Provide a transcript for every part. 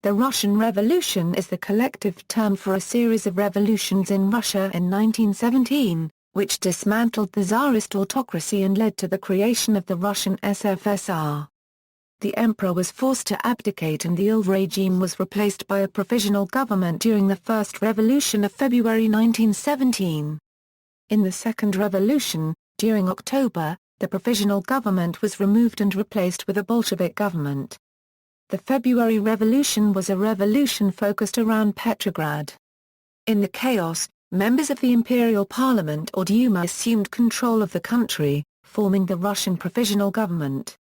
The Russian Revolution is the collective term for a series of revolutions in Russia in 1917, which dismantled the Tsarist autocracy and led to the creation of the Russian SFSR. The emperor was forced to abdicate and the old regime was replaced by a provisional government during the First Revolution of February 1917. In the Second Revolution, during October, the provisional government was removed and replaced with a Bolshevik government. The February Revolution was a revolution focused around Petrograd. In the chaos, members of the Imperial Parliament or Duma assumed control of the country, forming the Russian Provisional Government.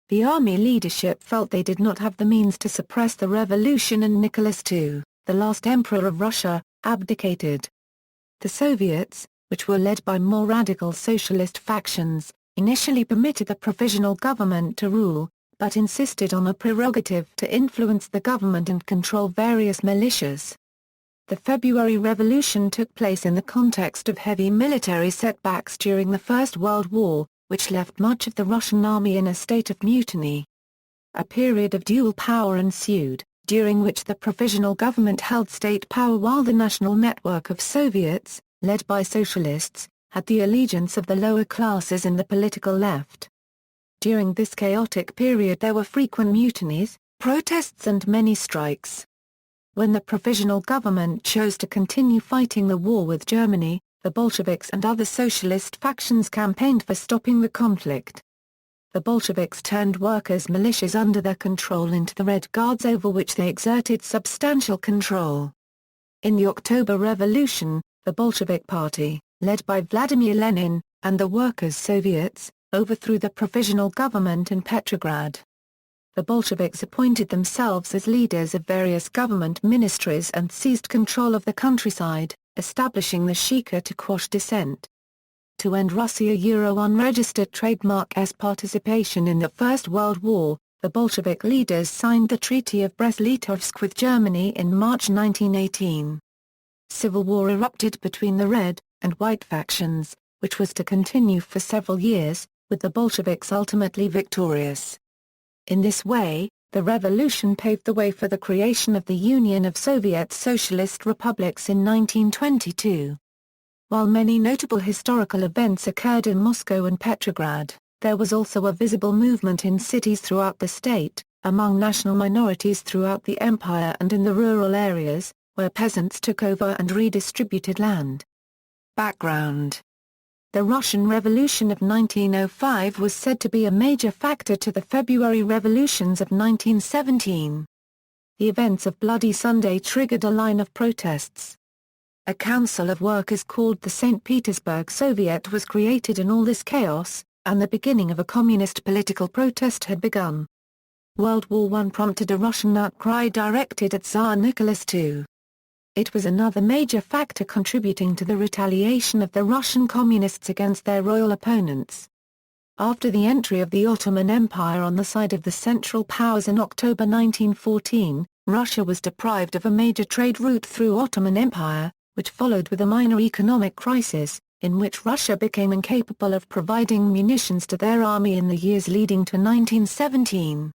The army leadership felt they did not have the means to suppress the revolution and Nicholas II, the last emperor of Russia, abdicated. The Soviets, which were led by more radical socialist factions, initially permitted the provisional government to rule, but insisted on a prerogative to influence the government and control various militias. The February Revolution took place in the context of heavy military setbacks during the First World War, which left much of the Russian army in a state of mutiny. A period of dual power ensued, during which the provisional government held state power while the national network of Soviets, led by socialists, had the allegiance of the lower classes and the political left. During this chaotic period there were frequent mutinies, protests and many strikes. When the provisional government chose to continue fighting the war with Germany, the Bolsheviks and other socialist factions campaigned for stopping the conflict. The Bolsheviks turned workers' militias under their control into the Red Guards over which they exerted substantial control. In the October Revolution, the Bolshevik Party, led by Vladimir Lenin, and the Workers' Soviets, overthrew the provisional government in Petrograd. The Bolsheviks appointed themselves as leaders of various government ministries and seized control of the countryside, establishing the Shika to quash dissent. To end Russia-Unregistered trademark participation in the First World War, the Bolshevik leaders signed the Treaty of Brest-Litovsk with Germany in March 1918. Civil war erupted between the Red and White factions, which was to continue for several years, with the Bolsheviks ultimately victorious. In this way, the revolution paved the way for the creation of the Union of Soviet Socialist Republics in 1922. While many notable historical events occurred in Moscow and Petrograd, there was also a visible movement in cities throughout the state, among national minorities throughout the empire and in the rural areas, where peasants took over and redistributed land. Background: the Russian Revolution of 1905 was said to be a major factor to the February revolutions of 1917. The events of Bloody Sunday triggered a line of protests. A council of workers called the Saint Petersburg Soviet was created in all this chaos, and the beginning of a communist political protest had begun. World War I prompted a Russian outcry directed at Tsar Nicholas II. It was another major factor contributing to the retaliation of the Russian communists against their royal opponents. After the entry of the Ottoman Empire on the side of the Central Powers in October 1914, Russia was deprived of a major trade route through Ottoman Empire, which followed with a minor economic crisis, in which Russia became incapable of providing munitions to their army in the years leading to 1917.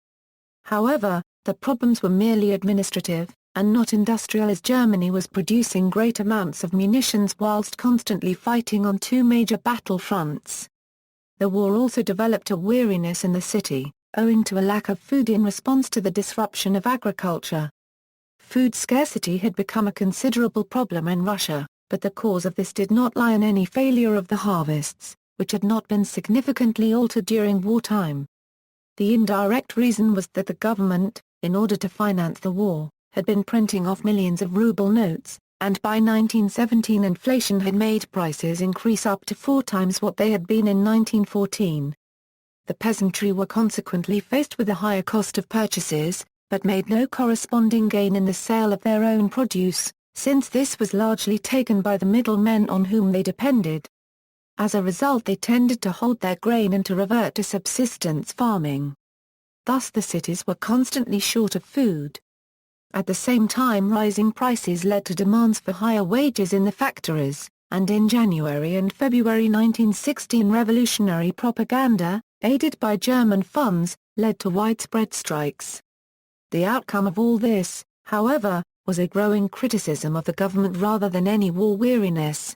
However, the problems were merely administrative, and not industrial, as Germany was producing great amounts of munitions whilst constantly fighting on two major battle fronts. The war also developed a weariness in the city, owing to a lack of food in response to the disruption of agriculture. Food scarcity had become a considerable problem in Russia, but the cause of this did not lie in any failure of the harvests, which had not been significantly altered during wartime. The indirect reason was that the government, in order to finance the war, had been printing off millions of ruble notes, and by 1917 inflation had made prices increase up to 4 times what they had been in 1914. The peasantry were consequently faced with a higher cost of purchases, but made no corresponding gain in the sale of their own produce, since this was largely taken by the middlemen on whom they depended. As a result, they tended to hold their grain and to revert to subsistence farming. Thus the cities were constantly short of food. At the same time, rising prices led to demands for higher wages in the factories, and in January and February 1916 revolutionary propaganda, aided by German funds, led to widespread strikes. The outcome of all this, however, was a growing criticism of the government rather than any war weariness.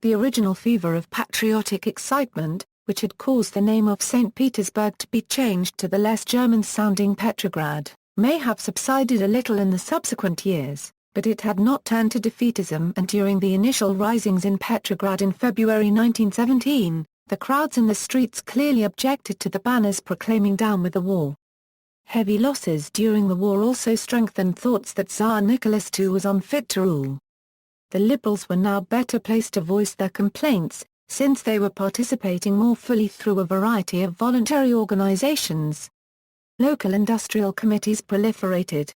The original fever of patriotic excitement, which had caused the name of Saint Petersburg to be changed to the less German-sounding Petrograd, may have subsided a little in the subsequent years, but it had not turned to defeatism, and during the initial risings in Petrograd in February 1917, the crowds in the streets clearly objected to the banners proclaiming "Down with the war." Heavy losses during the war also strengthened thoughts that Tsar Nicholas II was unfit to rule. The liberals were now better placed to voice their complaints, since they were participating more fully through a variety of voluntary organizations. Local industrial committees proliferated.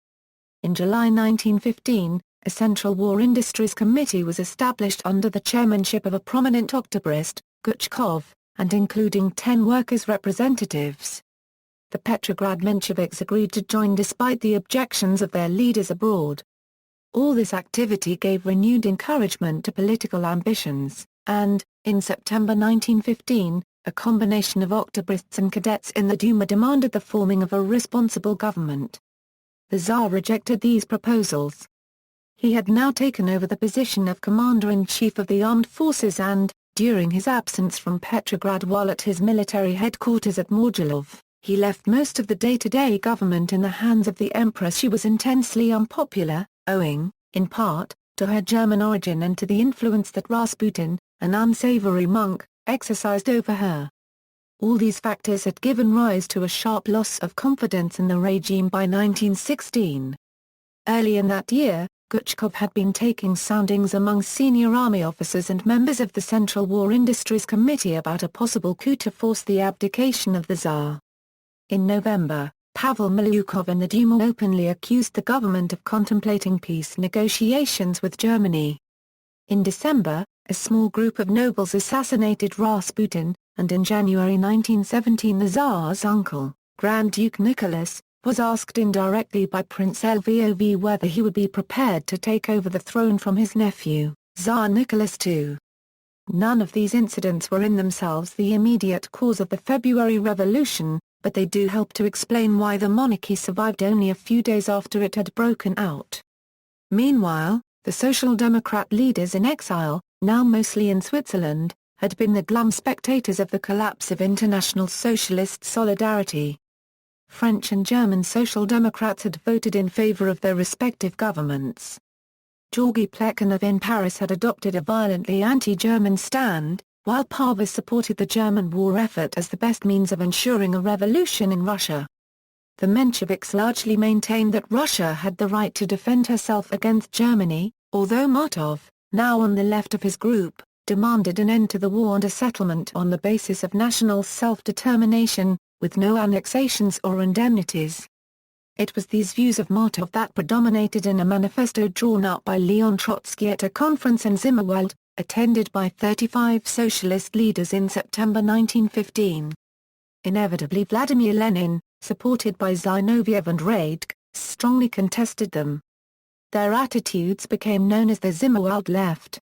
In July 1915, a Central War Industries Committee was established under the chairmanship of a prominent Octobrist, Guchkov, and including 10 workers' representatives. The Petrograd Mensheviks agreed to join despite the objections of their leaders abroad. All this activity gave renewed encouragement to political ambitions, and, in September 1915, a combination of Octobrists and cadets in the Duma demanded the forming of a responsible government. The Tsar rejected these proposals. He had now taken over the position of Commander-in-Chief of the Armed Forces and, during his absence from Petrograd while at his military headquarters at Mogilev, he left most of the day-to-day government in the hands of the Empress. She was intensely unpopular, owing, in part, to her German origin and to the influence that Rasputin, an unsavory monk, exercised over her. All these factors had given rise to a sharp loss of confidence in the regime by 1916. Early in that year, Guchkov had been taking soundings among senior army officers and members of the Central War Industries Committee about a possible coup to force the abdication of the Tsar. In November, Pavel Milyukov and the Duma openly accused the government of contemplating peace negotiations with Germany. In December, a small group of nobles assassinated Rasputin, and in January 1917 the Tsar's uncle, Grand Duke Nicholas, was asked indirectly by Prince Lvov whether he would be prepared to take over the throne from his nephew, Tsar Nicholas II. None of these incidents were in themselves the immediate cause of the February Revolution, but they do help to explain why the monarchy survived only a few days after it had broken out. Meanwhile, the Social Democrat leaders in exile, now mostly in Switzerland, had been the glum spectators of the collapse of international socialist solidarity. French and German Social Democrats had voted in favor of their respective governments. Georgy Plekhanov in Paris had adopted a violently anti-German stand, while Pavas supported the German war effort as the best means of ensuring a revolution in Russia. The Mensheviks largely maintained that Russia had the right to defend herself against Germany, although Martov, now on the left of his group, demanded an end to the war and a settlement on the basis of national self-determination, with no annexations or indemnities. It was these views of Martov that predominated in a manifesto drawn up by Leon Trotsky at a conference in Zimmerwald, attended by 35 socialist leaders in September 1915. Inevitably Vladimir Lenin, supported by Zinoviev and Radke, strongly contested them. Their attitudes became known as the Zimmerwald left.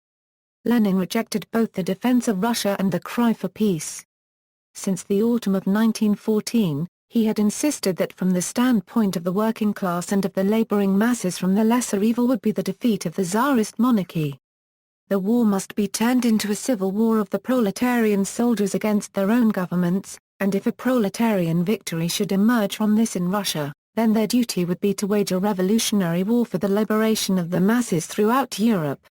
Lenin rejected both the defense of Russia and the cry for peace. Since the autumn of 1914, he had insisted that from the standpoint of the working class and of the laboring masses the lesser evil would be the defeat of the Tsarist monarchy. The war must be turned into a civil war of the proletarian soldiers against their own governments, and if a proletarian victory should emerge from this in Russia, then their duty would be to wage a revolutionary war for the liberation of the masses throughout Europe.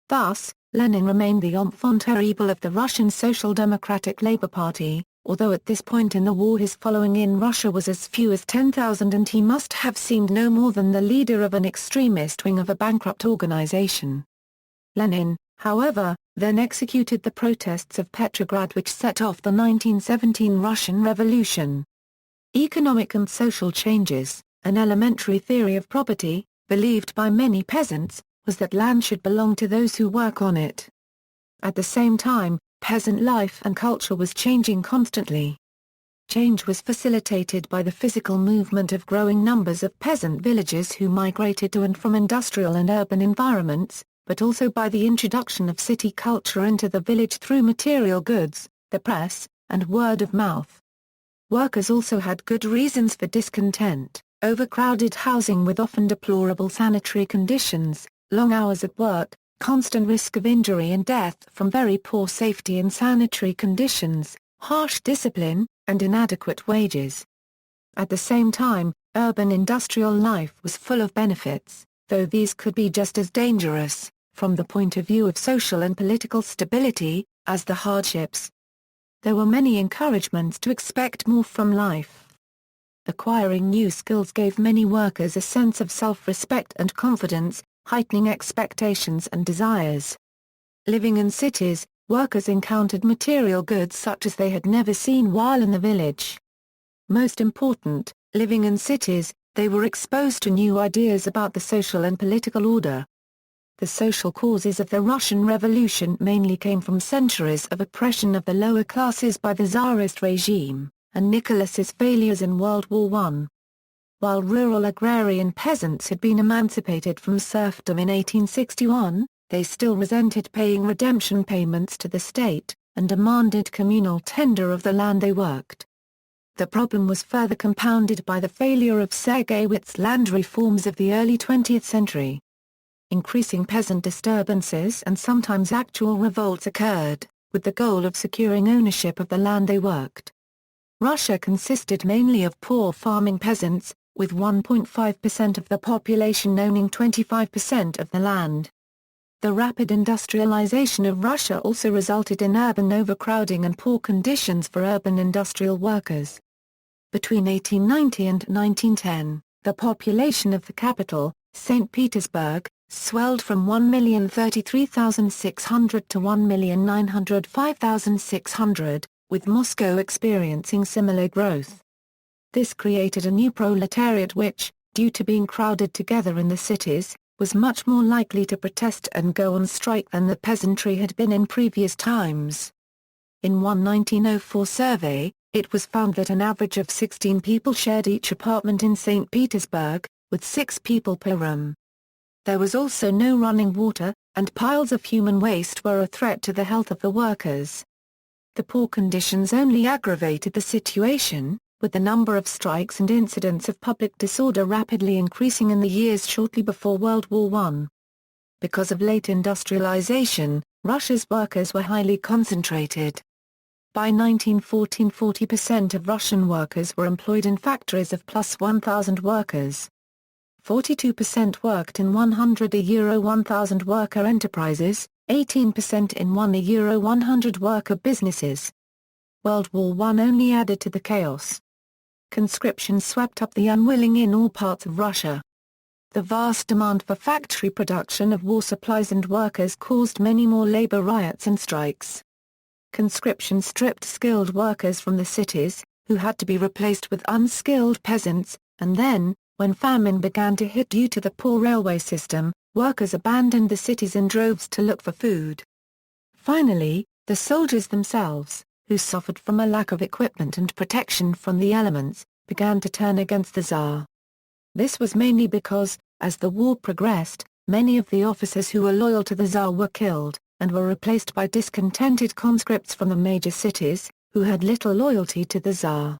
Thus, Lenin remained the enfant terrible of the Russian Social Democratic Labour Party, although at this point in the war his following in Russia was as few as 10,000 and he must have seemed no more than the leader of an extremist wing of a bankrupt organization. Lenin, however, then executed the protests of Petrograd which set off the 1917 Russian Revolution. Economic and social changes, an elementary theory of property, believed by many peasants, was that land should belong to those who work on it. At the same time, peasant life and culture was changing constantly. Change was facilitated by the physical movement of growing numbers of peasant villages who migrated to and from industrial and urban environments, but also by the introduction of city culture into the village through material goods, the press, and word of mouth. Workers also had good reasons for discontent, overcrowded housing with often deplorable sanitary conditions, long hours at work, constant risk of injury and death from very poor safety and sanitary conditions, harsh discipline, and inadequate wages. At the same time, urban industrial life was full of benefits, though these could be just as dangerous, from the point of view of social and political stability, as the hardships. There were many encouragements to expect more from life. Acquiring new skills gave many workers a sense of self-respect and confidence, heightening expectations and desires. Living in cities, workers encountered material goods such as they had never seen while in the village. Most important, living in cities, they were exposed to new ideas about the social and political order. The social causes of the Russian Revolution mainly came from centuries of oppression of the lower classes by the Tsarist regime, and Nicholas's failures in World War I. While rural agrarian peasants had been emancipated from serfdom in 1861, they still resented paying redemption payments to the state, and demanded communal tender of the land they worked. The problem was further compounded by the failure of Sergeyev's land reforms of the early 20th century. Increasing peasant disturbances and sometimes actual revolts occurred, with the goal of securing ownership of the land they worked. Russia consisted mainly of poor farming peasants, with 1.5% of the population owning 25% of the land. The rapid industrialization of Russia also resulted in urban overcrowding and poor conditions for urban industrial workers. Between 1890 and 1910, the population of the capital, Saint Petersburg, swelled from 1,033,600 to 1,905,600, with Moscow experiencing similar growth. This created a new proletariat which, due to being crowded together in the cities, was much more likely to protest and go on strike than the peasantry had been in previous times. In one 1904 survey, it was found that an average of 16 people shared each apartment in St. Petersburg, with 6 people per room. There was also no running water, and piles of human waste were a threat to the health of the workers. The poor conditions only aggravated the situation, with the number of strikes and incidents of public disorder rapidly increasing in the years shortly before World War I. Because of late industrialization, Russia's workers were highly concentrated. By 1914, 40% of Russian workers were employed in factories of plus 1,000 workers. 42% worked in 100 worker enterprises, 18% in 100 worker businesses. World War I only added to the chaos. Conscription swept up the unwilling in all parts of Russia. The vast demand for factory production of war supplies and workers caused many more labor riots and strikes. Conscription stripped skilled workers from the cities, who had to be replaced with unskilled peasants, and then, when famine began to hit due to the poor railway system, workers abandoned the cities in droves to look for food. Finally, the soldiers themselves, who suffered from a lack of equipment and protection from the elements, began to turn against the Tsar. This was mainly because, as the war progressed, many of the officers who were loyal to the Tsar were killed, and were replaced by discontented conscripts from the major cities, who had little loyalty to the Tsar.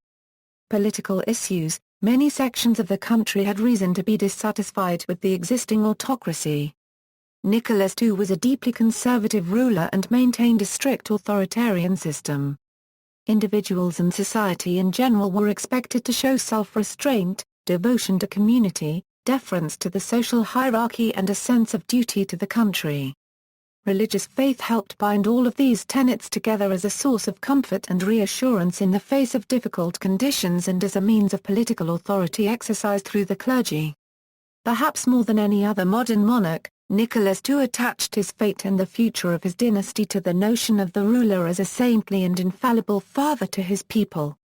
Political issues. Many sections of the country had reason to be dissatisfied with the existing autocracy. Nicholas II was a deeply conservative ruler and maintained a strict authoritarian system. Individuals and society in general were expected to show self-restraint, devotion to community, deference to the social hierarchy and a sense of duty to the country. Religious faith helped bind all of these tenets together as a source of comfort and reassurance in the face of difficult conditions and as a means of political authority exercised through the clergy. Perhaps more than any other modern monarch, Nicholas II attached his fate and the future of his dynasty to the notion of the ruler as a saintly and infallible father to his people.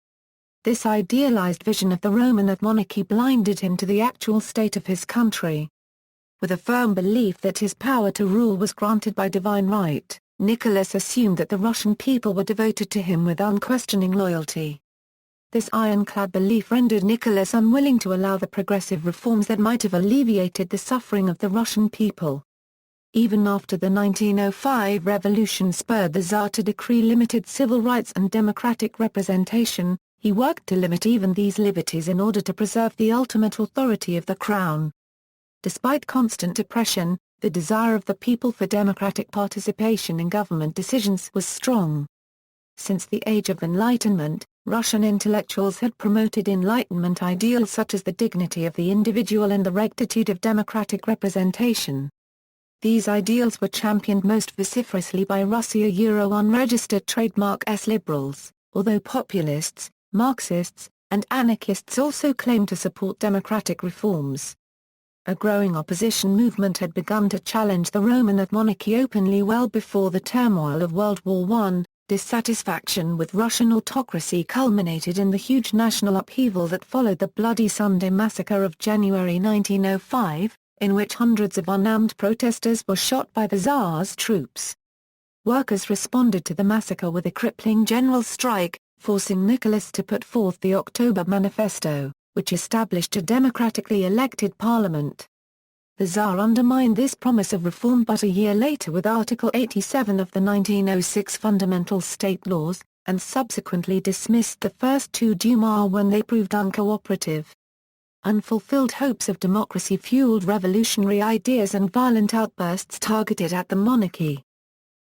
This idealized vision of the Roman monarchy blinded him to the actual state of his country. With a firm belief that his power to rule was granted by divine right, Nicholas assumed that the Russian people were devoted to him with unquestioning loyalty. This ironclad belief rendered Nicholas unwilling to allow the progressive reforms that might have alleviated the suffering of the Russian people. Even after the 1905 revolution spurred the Tsar to decree limited civil rights and democratic representation, He worked to limit even these liberties in order to preserve the ultimate authority of the crown. Despite constant oppression, the desire of the people for democratic participation in government decisions was strong. Since the Age of Enlightenment, Russian intellectuals had promoted Enlightenment ideals such as the dignity of the individual and the rectitude of democratic representation. These ideals were championed most vociferously by Russia-Euro-unregistered trademark S liberals, although populists, Marxists, and anarchists also claimed to support democratic reforms. A growing opposition movement had begun to challenge the Romanov monarchy openly well before the turmoil of World War I. Dissatisfaction with Russian autocracy culminated in the huge national upheaval that followed the Bloody Sunday massacre of January 1905, in which hundreds of unarmed protesters were shot by the Tsar's troops. Workers responded to the massacre with a crippling general strike, forcing Nicholas to put forth the October Manifesto, which established a democratically elected parliament. The Tsar undermined this promise of reform but a year later with Article 87 of the 1906 Fundamental State Laws, and subsequently dismissed the first two Duma when they proved uncooperative. Unfulfilled hopes of democracy fueled revolutionary ideas and violent outbursts targeted at the monarchy.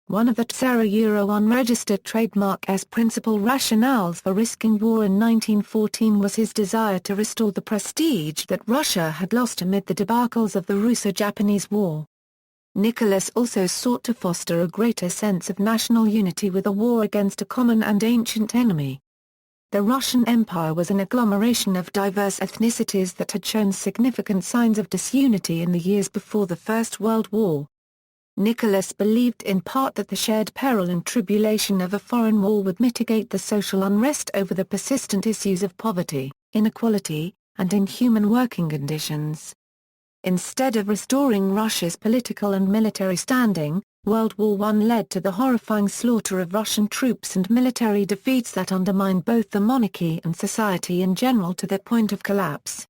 One of the Tsarist Euro-unregistered trademark's principal rationales for risking war in 1914 was his desire to restore the prestige that Russia had lost amid the debacles of the Russo-Japanese War. Nicholas also sought to foster a greater sense of national unity with a war against a common and ancient enemy. The Russian Empire was an agglomeration of diverse ethnicities that had shown significant signs of disunity in the years before the First World War. Nicholas believed in part that the shared peril and tribulation of a foreign war would mitigate the social unrest over the persistent issues of poverty, inequality, and inhuman working conditions. Instead of restoring Russia's political and military standing, World War I led to the horrifying slaughter of Russian troops and military defeats that undermined both the monarchy and society in general to the point of collapse.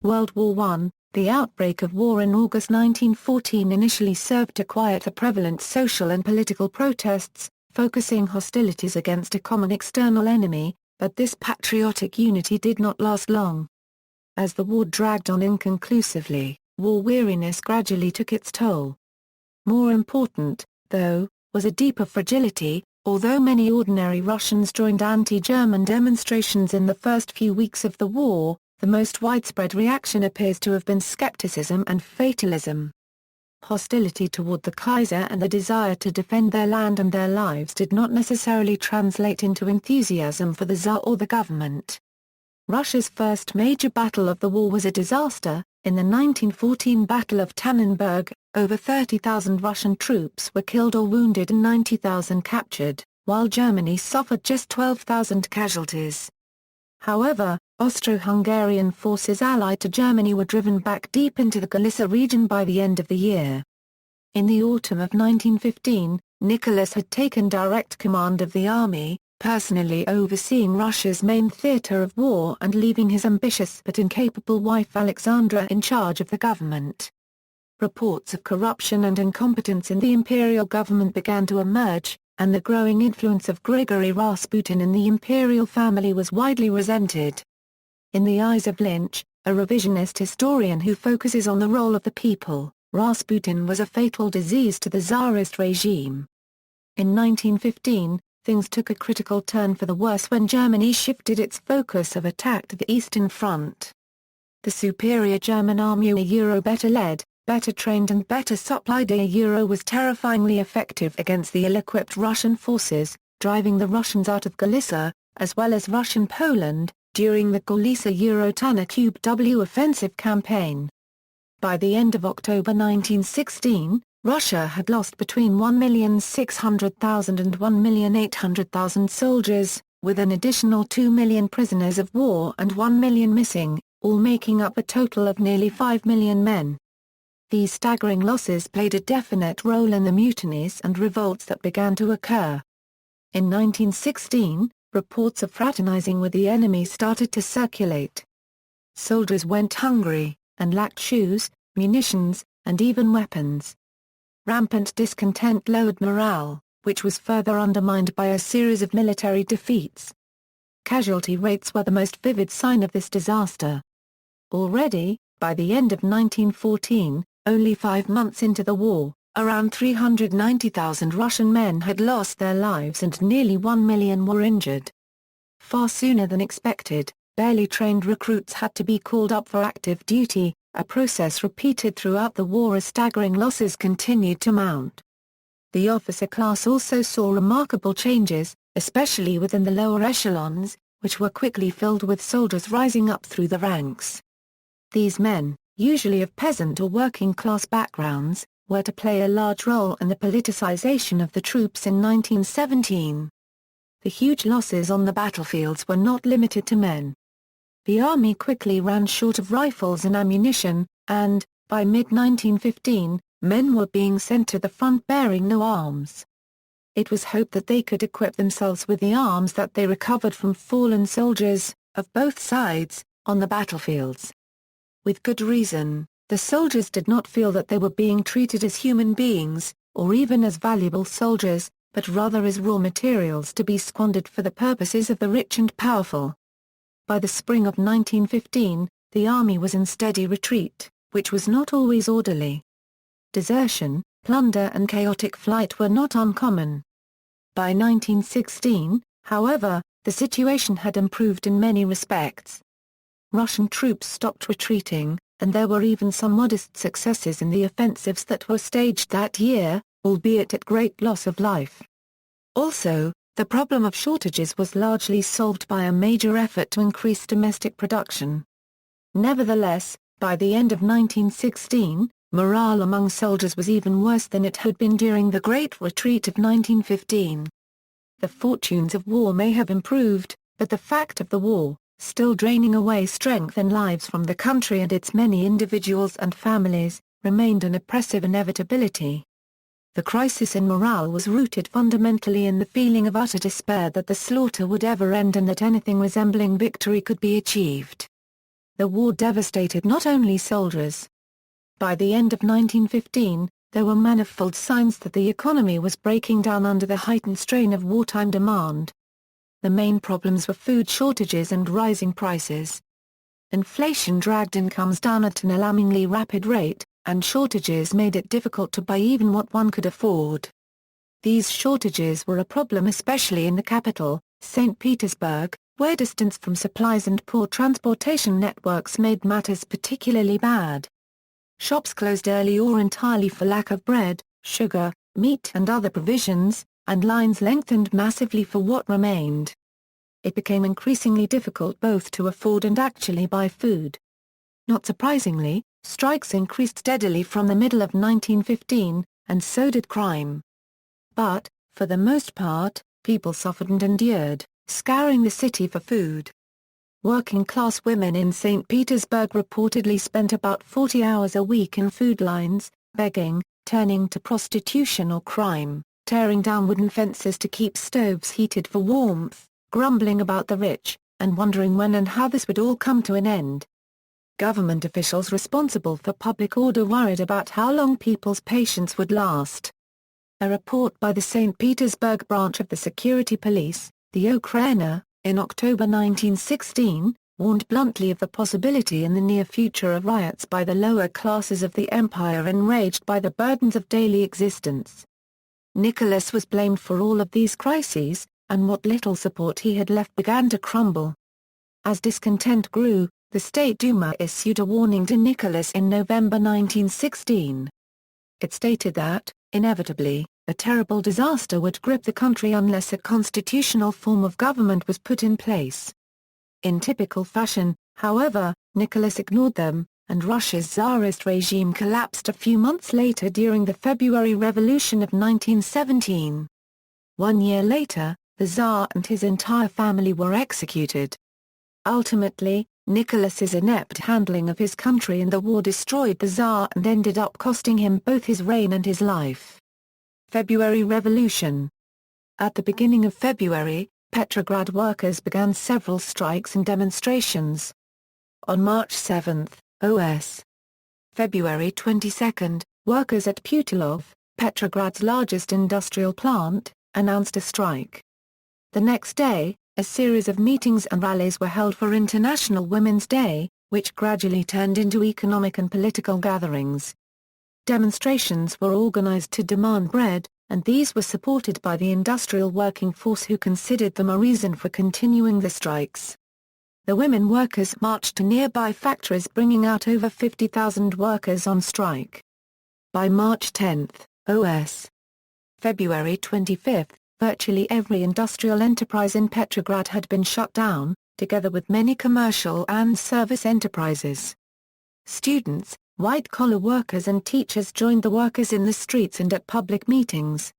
World War I, the outbreak of war in August 1914 initially served to quiet the prevalent social and political protests, focusing hostilities against a common external enemy, but this patriotic unity did not last long. As the war dragged on inconclusively, war weariness gradually took its toll. More important, though, was a deeper fragility. Although many ordinary Russians joined anti-German demonstrations in the first few weeks of the war, the most widespread reaction appears to have been skepticism and fatalism. Hostility toward the Kaiser and the desire to defend their land and their lives did not necessarily translate into enthusiasm for the Tsar or the government. Russia's first major battle of the war was a disaster. In the 1914 Battle of Tannenberg, over 30,000 Russian troops were killed or wounded and 90,000 captured, while Germany suffered just 12,000 casualties. However, Austro-Hungarian forces allied to Germany were driven back deep into the Galicia region by the end of the year. In the autumn of 1915, Nicholas had taken direct command of the army, personally overseeing Russia's main theatre of war and leaving his ambitious but incapable wife Alexandra in charge of the government. Reports of corruption and incompetence in the Imperial government began to emerge, and the growing influence of Grigory Rasputin in the Imperial family was widely resented. In the eyes of Lynch, a revisionist historian who focuses on the role of the people, Rasputin was a fatal disease to the Tsarist regime. In 1915, things took a critical turn for the worse when Germany shifted its focus of attack to the Eastern Front. The superior German army, a better led, better trained and better supplied was terrifyingly effective against the ill-equipped Russian forces, driving the Russians out of Galicia, as well as Russian Poland, during the Galicia-Tanakub offensive campaign. By the end of October 1916, Russia had lost between 1,600,000 and 1,800,000 soldiers, with an additional 2 million prisoners of war and 1 million missing, all making up a total of nearly 5 million men. These staggering losses played a definite role in the mutinies and revolts that began to occur. In 1916, reports of fraternizing with the enemy started to circulate. Soldiers went hungry, and lacked shoes, munitions, and even weapons. Rampant discontent lowered morale, which was further undermined by a series of military defeats. casualty rates were the most vivid sign of this disaster. Already, by the end of 1914, only 5 months into the war, around 390,000 Russian men had lost their lives and nearly 1 million were injured. Far sooner than expected, barely trained recruits had to be called up for active duty, a process repeated throughout the war as staggering losses continued to mount. The officer class also saw remarkable changes, especially within the lower echelons, which were quickly filled with soldiers rising up through the ranks. These men, usually of peasant or working-class backgrounds, were to play a large role in the politicization of the troops in 1917. The huge losses on the battlefields were not limited to men. The army quickly ran short of rifles and ammunition, and, by mid-1915, men were being sent to the front bearing no arms. It was hoped that they could equip themselves with the arms that they recovered from fallen soldiers, of both sides, on the battlefields. With good reason, the soldiers did not feel that they were being treated as human beings, or even as valuable soldiers, but rather as raw materials to be squandered for the purposes of the rich and powerful. By the spring of 1915, the army was in steady retreat, which was not always orderly. Desertion, plunder and chaotic flight were not uncommon. By 1916, however, the situation had improved in many respects. Russian troops stopped retreating, and there were even some modest successes in the offensives that were staged that year, albeit at great loss of life. Also, the problem of shortages was largely solved by a major effort to increase domestic production. Nevertheless, by the end of 1916, morale among soldiers was even worse than it had been during the Great Retreat of 1915. The fortunes of war may have improved, but the fact of the war, still draining away strength and lives from the country and its many individuals and families, remained an oppressive inevitability. The crisis in morale was rooted fundamentally in the feeling of utter despair that the slaughter would ever end and that anything resembling victory could be achieved. The war devastated not only soldiers. By the end of 1915, there were manifold signs that the economy was breaking down under the heightened strain of wartime demand. The main problems were food shortages and rising prices. Inflation dragged incomes down at an alarmingly rapid rate, and shortages made it difficult to buy even what one could afford. These shortages were a problem especially in the capital, Saint Petersburg, where distance from supplies and poor transportation networks made matters particularly bad. Shops closed early or entirely for lack of bread, sugar, meat and other provisions, and lines lengthened massively for what remained. It became increasingly difficult both to afford and actually buy food. Not surprisingly, strikes increased steadily from the middle of 1915, and so did crime. But, for the most part, people suffered and endured, scouring the city for food. Working-class women in St. Petersburg reportedly spent about 40 hours a week in food lines, begging, turning to prostitution or crime, tearing down wooden fences to keep stoves heated for warmth, grumbling about the rich, and wondering when and how this would all come to an end. Government officials responsible for public order worried about how long people's patience would last. A report by the St. Petersburg branch of the security police, the Ukraina, in October 1916, warned bluntly of the possibility in the near future of riots by the lower classes of the empire enraged by the burdens of daily existence. Nicholas was blamed for all of these crises, and what little support he had left began to crumble. As discontent grew, the State Duma issued a warning to Nicholas in November 1916. It stated that, inevitably, a terrible disaster would grip the country unless a constitutional form of government was put in place. In typical fashion, however, Nicholas ignored them, and Russia's Tsarist regime collapsed a few months later during the February Revolution of 1917. 1 year later, the Tsar and his entire family were executed. Ultimately, Nicholas's inept handling of his country in the war destroyed the Tsar and ended up costing him both his reign and his life. February Revolution. At the beginning of February, Petrograd workers began several strikes and demonstrations. On March 7, OS. February 22, workers at Putilov, Petrograd's largest industrial plant, announced a strike. The next day, a series of meetings and rallies were held for International Women's Day, which gradually turned into economic and political gatherings. Demonstrations were organized to demand bread, and these were supported by the industrial working force who considered them a reason for continuing the strikes. The women workers marched to nearby factories, bringing out over 50,000 workers on strike. By March 10, OS. February 25, virtually every industrial enterprise in Petrograd had been shut down, together with many commercial and service enterprises. Students, white-collar workers and teachers joined the workers in the streets and at public meetings.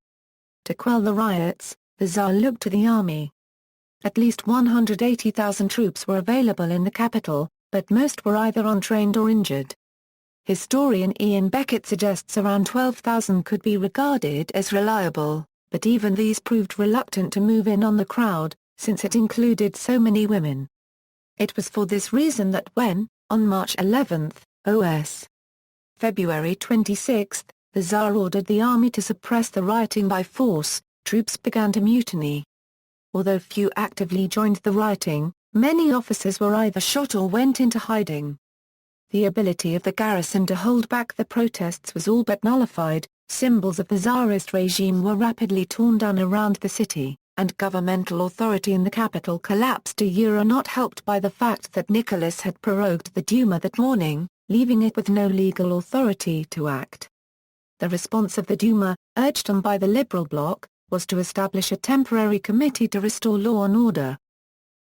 To quell the riots, the Tsar looked to the army. At least 180,000 troops were available in the capital, but most were either untrained or injured. Historian Ian Beckett suggests around 12,000 could be regarded as reliable, but even these proved reluctant to move in on the crowd, since it included so many women. It was for this reason that when, on March 11, OS. February 26, the Tsar ordered the army to suppress the rioting by force, troops began to mutiny. Although few actively joined the rioting, many officers were either shot or went into hiding. The ability of the garrison to hold back the protests was all but nullified, symbols of the Tsarist regime were rapidly torn down around the city, and governmental authority in the capital collapsed, not helped by the fact that Nicholas had prorogued the Duma that morning, leaving it with no legal authority to act. The response of the Duma, urged on by the liberal bloc, was to establish a temporary committee to restore law and order.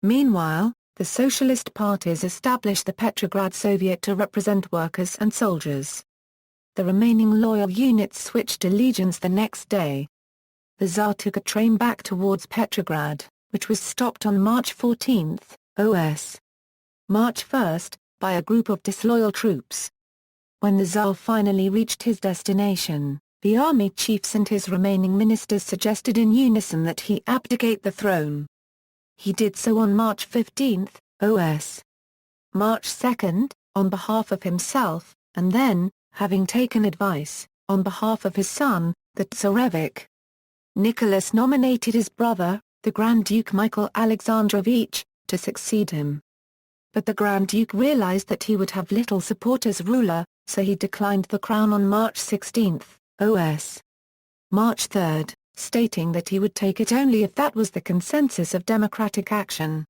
Meanwhile, the socialist parties established the Petrograd Soviet to represent workers and soldiers. The remaining loyal units switched allegiance the next day. The Tsar took a train back towards Petrograd, which was stopped on March 14, OS. March 1, by a group of disloyal troops. When the Tsar finally reached his destination, the army chiefs and his remaining ministers suggested in unison that he abdicate the throne. He did so on March 15, OS. March 2, on behalf of himself, and then, having taken advice, on behalf of his son, the Tsarevich. Nicholas nominated his brother, the Grand Duke Michael Alexandrovich, to succeed him. But the Grand Duke realized that he would have little support as ruler, so he declined the crown on March 16, OS. March 3, stating that he would take it only if that was the consensus of democratic action.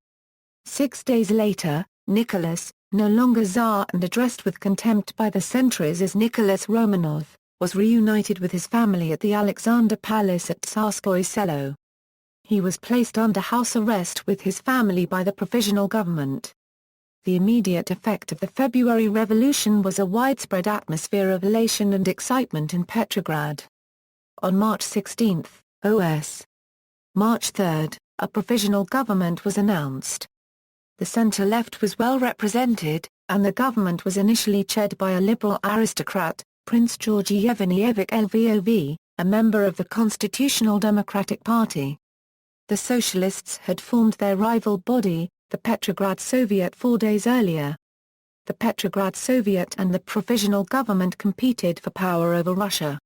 6 days later, Nicholas, no longer Tsar and addressed with contempt by the centuries as Nicholas Romanov, was reunited with his family at the Alexander Palace at Tsarskoye Selo. He was placed under house arrest with his family by the Provisional Government. The immediate effect of the February Revolution was a widespread atmosphere of elation and excitement in Petrograd. On March 16, OS. March 3, a provisional government was announced. The centre-left was well represented, and the government was initially chaired by a liberal aristocrat, Prince Georgy Evgenievich Lvov, a member of the Constitutional Democratic Party. The Socialists had formed their rival body, the Petrograd Soviet, 4 days earlier. The Petrograd Soviet and the Provisional Government competed for power over Russia.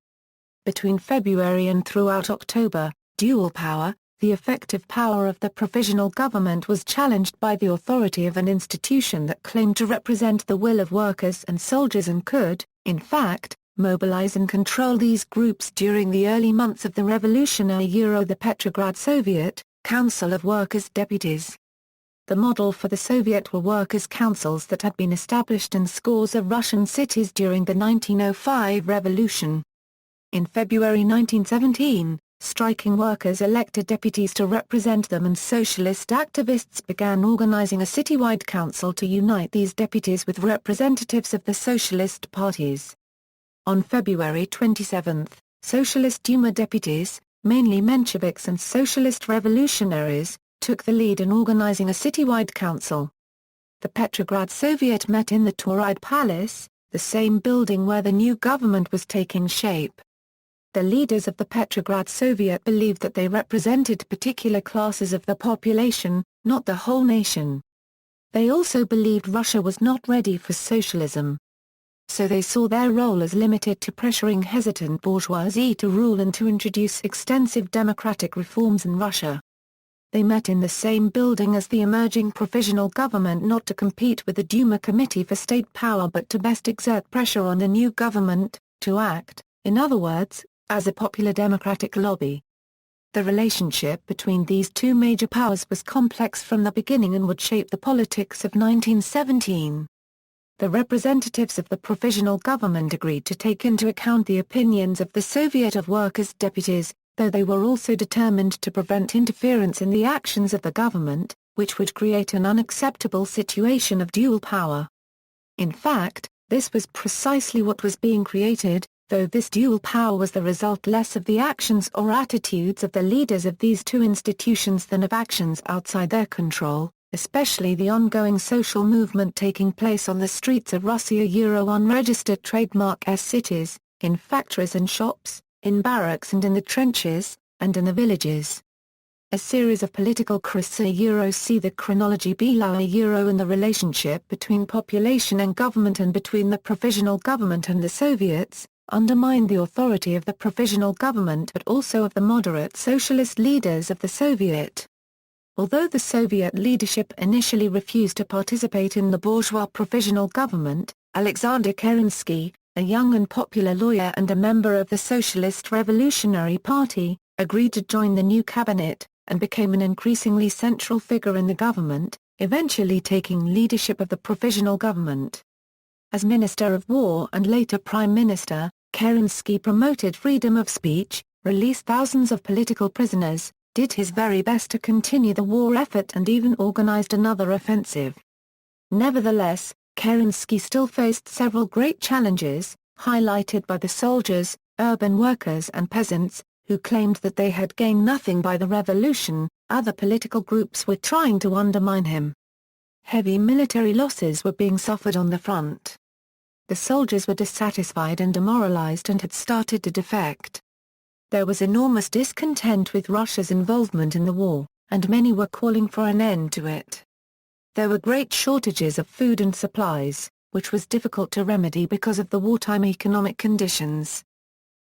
Between February and throughout October, dual power, the effective power of the Provisional Government was challenged by the authority of an institution that claimed to represent the will of workers and soldiers and could, in fact, mobilize and control these groups during the early months of the revolution. The Petrograd Soviet, Council of Workers' Deputies. The model for the Soviet were workers' councils that had been established in scores of Russian cities during the 1905 revolution. In February 1917, striking workers elected deputies to represent them, and socialist activists began organizing a citywide council to unite these deputies with representatives of the socialist parties. On February 27, Socialist Duma deputies, mainly Mensheviks and socialist revolutionaries, took the lead in organizing a citywide council. The Petrograd Soviet met in the Tauride Palace, the same building where the new government was taking shape. The leaders of the Petrograd Soviet believed that they represented particular classes of the population, not the whole nation. They also believed Russia was not ready for socialism. So they saw their role as limited to pressuring hesitant bourgeoisie to rule and to introduce extensive democratic reforms in Russia. They met in the same building as the emerging provisional government, not to compete with the Duma Committee for State Power but to best exert pressure on the new government, to act, in other words, as a popular democratic lobby. The relationship between these two major powers was complex from the beginning and would shape the politics of 1917. The representatives of the provisional government agreed to take into account the opinions of the Soviet of Workers' deputies, though they were also determined to prevent interference in the actions of the government, which would create an unacceptable situation of dual power. In fact, this was precisely what was being created, though this dual power was the result less of the actions or attitudes of the leaders of these two institutions than of actions outside their control, especially the ongoing social movement taking place on the streets of Russia, unregistered trademark cities, in factories and shops, in barracks and in the trenches, and in the villages. A series of political crises see the chronology below and the relationship between population and government and between the provisional government and the Soviets, undermined the authority of the provisional government but also of the moderate socialist leaders of the Soviet. Although the Soviet leadership initially refused to participate in the bourgeois provisional government, Alexander Kerensky, a young and popular lawyer and a member of the Socialist Revolutionary Party, agreed to join the new cabinet, and became an increasingly central figure in the government, eventually taking leadership of the provisional government. As Minister of War and later Prime Minister, Kerensky promoted freedom of speech, released thousands of political prisoners, did his very best to continue the war effort and even organized another offensive. Nevertheless, Kerensky still faced several great challenges, highlighted by the soldiers, urban workers and peasants, who claimed that they had gained nothing by the revolution. Other political groups were trying to undermine him. Heavy military losses were being suffered on the front. The soldiers were dissatisfied and demoralized and had started to defect. There was enormous discontent with Russia's involvement in the war, and many were calling for an end to it. There were great shortages of food and supplies, which was difficult to remedy because of the wartime economic conditions.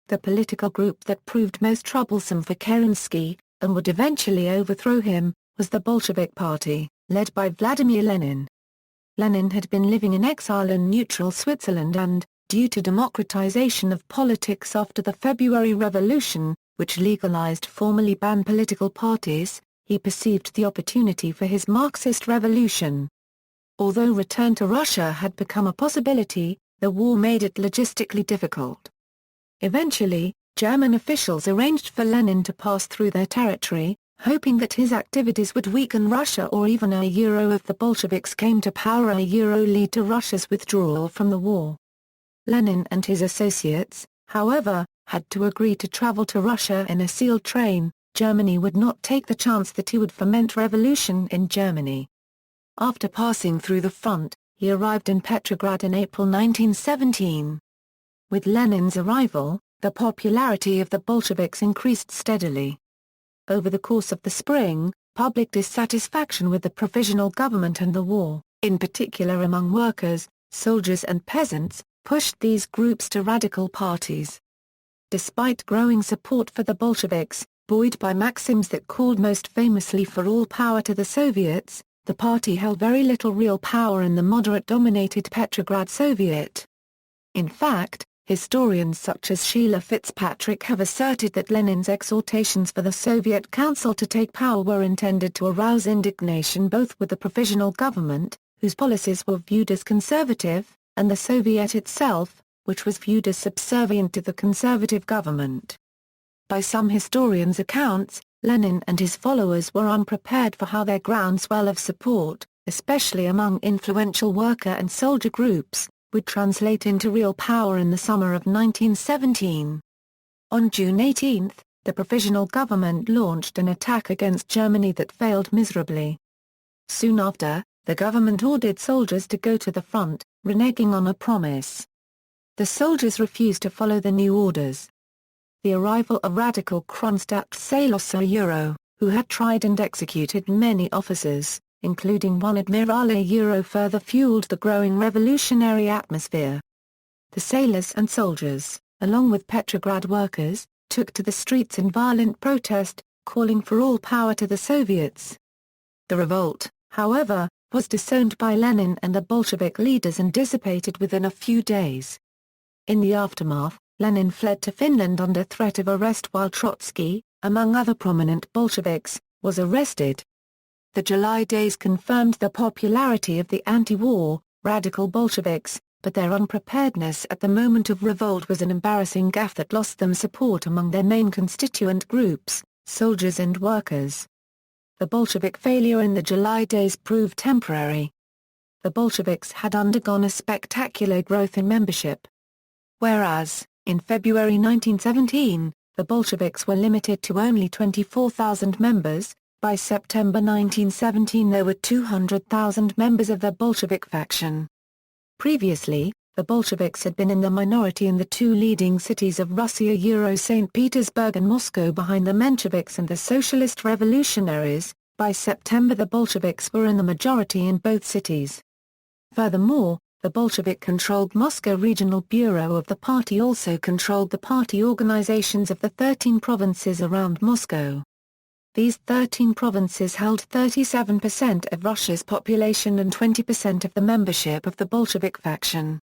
The political group that proved most troublesome for Kerensky, and would eventually overthrow him, was the Bolshevik Party, led by Vladimir Lenin. Lenin had been living in exile in neutral Switzerland and, due to democratization of politics after the February Revolution, which legalized formally banned political parties, he perceived the opportunity for his Marxist revolution. Although return to Russia had become a possibility, the war made it logistically difficult. Eventually, German officials arranged for Lenin to pass through their territory, hoping that his activities would weaken Russia or even if the Bolsheviks came to power lead to Russia's withdrawal from the war. Lenin and his associates, however, had to agree to travel to Russia in a sealed train. Germany would not take the chance that he would foment revolution in Germany. After passing through the front, he arrived in Petrograd in April 1917. With Lenin's arrival, the popularity of the Bolsheviks increased steadily. Over the course of the spring, public dissatisfaction with the provisional government and the war, in particular among workers, soldiers and peasants, pushed these groups to radical parties. Despite growing support for the Bolsheviks, buoyed by maxims that called most famously for all power to the Soviets, the party held very little real power in the moderate-dominated Petrograd Soviet. In fact, historians such as Sheila Fitzpatrick have asserted that Lenin's exhortations for the Soviet Council to take power were intended to arouse indignation both with the provisional government, whose policies were viewed as conservative, and the Soviet itself, which was viewed as subservient to the conservative government. By some historians' accounts, Lenin and his followers were unprepared for how their groundswell of support, especially among influential worker and soldier groups, would translate into real power in the summer of 1917. On June 18, the provisional government launched an attack against Germany that failed miserably. Soon after, the government ordered soldiers to go to the front, reneging on a promise. The soldiers refused to follow the new orders. The arrival of radical Kronstadt sailors who had tried and executed many officers, including one admiral further fueled the growing revolutionary atmosphere. The sailors and soldiers, along with Petrograd workers, took to the streets in violent protest, calling for all power to the Soviets. The revolt, however, was disowned by Lenin and the Bolshevik leaders and dissipated within a few days. In the aftermath, Lenin fled to Finland under threat of arrest while Trotsky, among other prominent Bolsheviks, was arrested. The July days confirmed the popularity of the anti-war, radical Bolsheviks, but their unpreparedness at the moment of revolt was an embarrassing gaffe that lost them support among their main constituent groups, soldiers and workers. The Bolshevik failure in the July days proved temporary. The Bolsheviks had undergone a spectacular growth in membership. Whereas, in February 1917, the Bolsheviks were limited to only 24,000 members, by September 1917 there were 200,000 members of the Bolshevik faction. Previously, the Bolsheviks had been in the minority in the two leading cities of Russia Saint Petersburg and Moscow behind the Mensheviks and the socialist revolutionaries. By September the Bolsheviks were in the majority in both cities. Furthermore, the Bolshevik-controlled Moscow Regional Bureau of the party also controlled the party organizations of the 13 provinces around Moscow. These 13 provinces held 37% of Russia's population and 20% of the membership of the Bolshevik faction.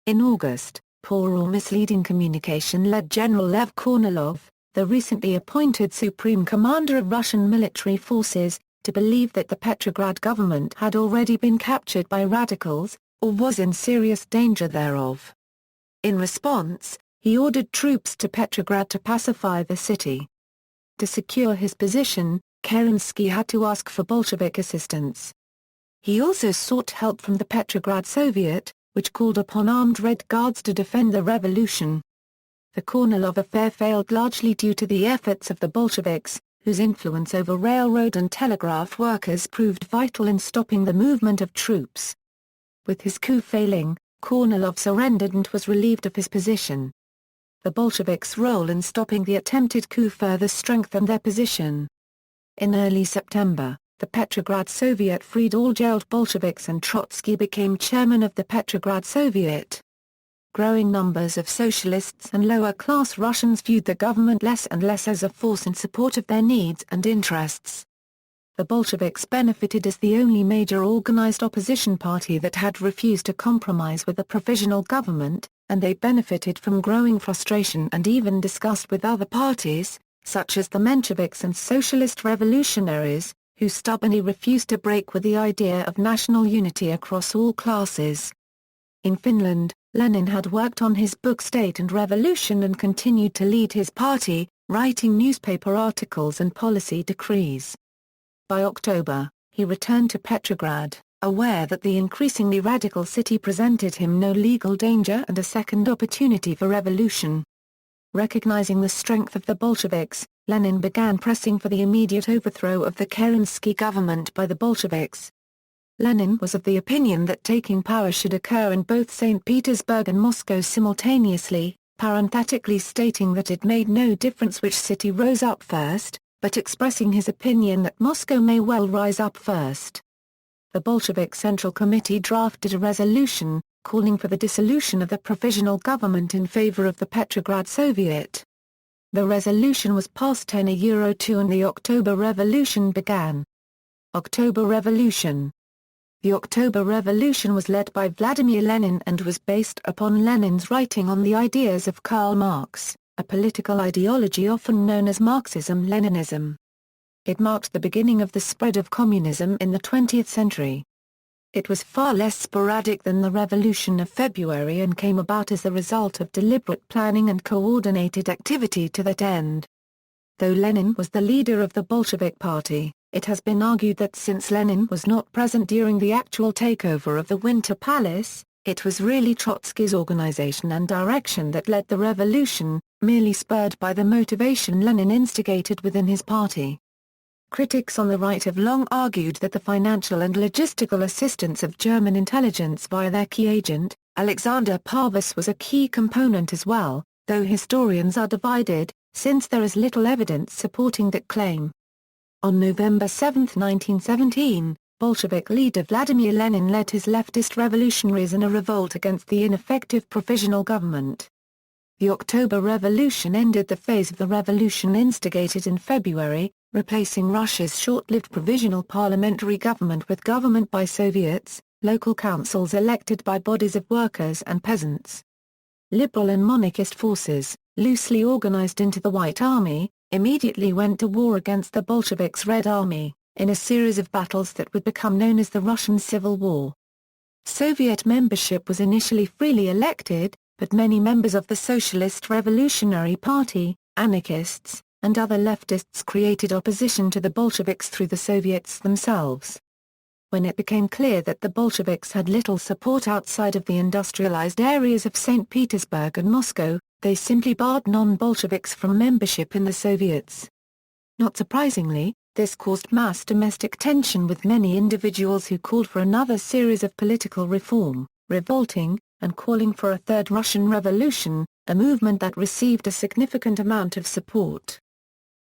In August, poor or misleading communication led General Lev Kornilov, the recently appointed Supreme Commander of Russian military forces, to believe that the Petrograd government had already been captured by radicals, or was in serious danger thereof. In response, he ordered troops to Petrograd to pacify the city. To secure his position, Kerensky had to ask for Bolshevik assistance. He also sought help from the Petrograd Soviet, which called upon armed Red Guards to defend the revolution. The Kornilov affair failed largely due to the efforts of the Bolsheviks, whose influence over railroad and telegraph workers proved vital in stopping the movement of troops. With his coup failing, Kornilov surrendered and was relieved of his position. The Bolsheviks' role in stopping the attempted coup further strengthened their position. In early September, the Petrograd Soviet freed all jailed Bolsheviks and Trotsky became chairman of the Petrograd Soviet. Growing numbers of socialists and lower-class Russians viewed the government less and less as a force in support of their needs and interests. The Bolsheviks benefited as the only major organized opposition party that had refused to compromise with the Provisional Government, and they benefited from growing frustration and even disgust with other parties, such as the Mensheviks and socialist revolutionaries, who stubbornly refused to break with the idea of national unity across all classes. In Finland, Lenin had worked on his book State and Revolution and continued to lead his party, writing newspaper articles and policy decrees. By October, he returned to Petrograd, aware that the increasingly radical city presented him no legal danger and a second opportunity for revolution. Recognizing the strength of the Bolsheviks, Lenin began pressing for the immediate overthrow of the Kerensky government by the Bolsheviks. Lenin was of the opinion that taking power should occur in both St. Petersburg and Moscow simultaneously, parenthetically stating that it made no difference which city rose up first, but expressing his opinion that Moscow may well rise up first. The Bolshevik Central Committee drafted a resolution, calling for the dissolution of the Provisional Government in favor of the Petrograd Soviet. The resolution was passed 10-2 and the October Revolution began. October Revolution. The October Revolution was led by Vladimir Lenin and was based upon Lenin's writing on the ideas of Karl Marx, a political ideology often known as Marxism-Leninism. It marked the beginning of the spread of communism in the 20th century. It was far less sporadic than the Revolution of February and came about as the result of deliberate planning and coordinated activity to that end. Though Lenin was the leader of the Bolshevik Party, it has been argued that since Lenin was not present during the actual takeover of the Winter Palace, it was really Trotsky's organization and direction that led the revolution, merely spurred by the motivation Lenin instigated within his party. Critics on the right have long argued that the financial and logistical assistance of German intelligence via their key agent, Alexander Parvus was a key component as well, though historians are divided, since there is little evidence supporting that claim. On November 7, 1917, Bolshevik leader Vladimir Lenin led his leftist revolutionaries in a revolt against the ineffective Provisional Government. The October Revolution ended the phase of the revolution instigated in February, replacing Russia's short-lived provisional parliamentary government with government by Soviets, local councils elected by bodies of workers and peasants. Liberal and monarchist forces, loosely organized into the White Army, immediately went to war against the Bolsheviks' Red Army, in a series of battles that would become known as the Russian Civil War. Soviet membership was initially freely elected, but many members of the Socialist Revolutionary Party, anarchists, and other leftists created opposition to the Bolsheviks through the Soviets themselves. When it became clear that the Bolsheviks had little support outside of the industrialized areas of Saint Petersburg and Moscow, they simply barred non-Bolsheviks from membership in the Soviets. Not surprisingly, this caused mass domestic tension with many individuals who called for another series of political reform, revolting, and calling for a third Russian Revolution, a movement that received a significant amount of support.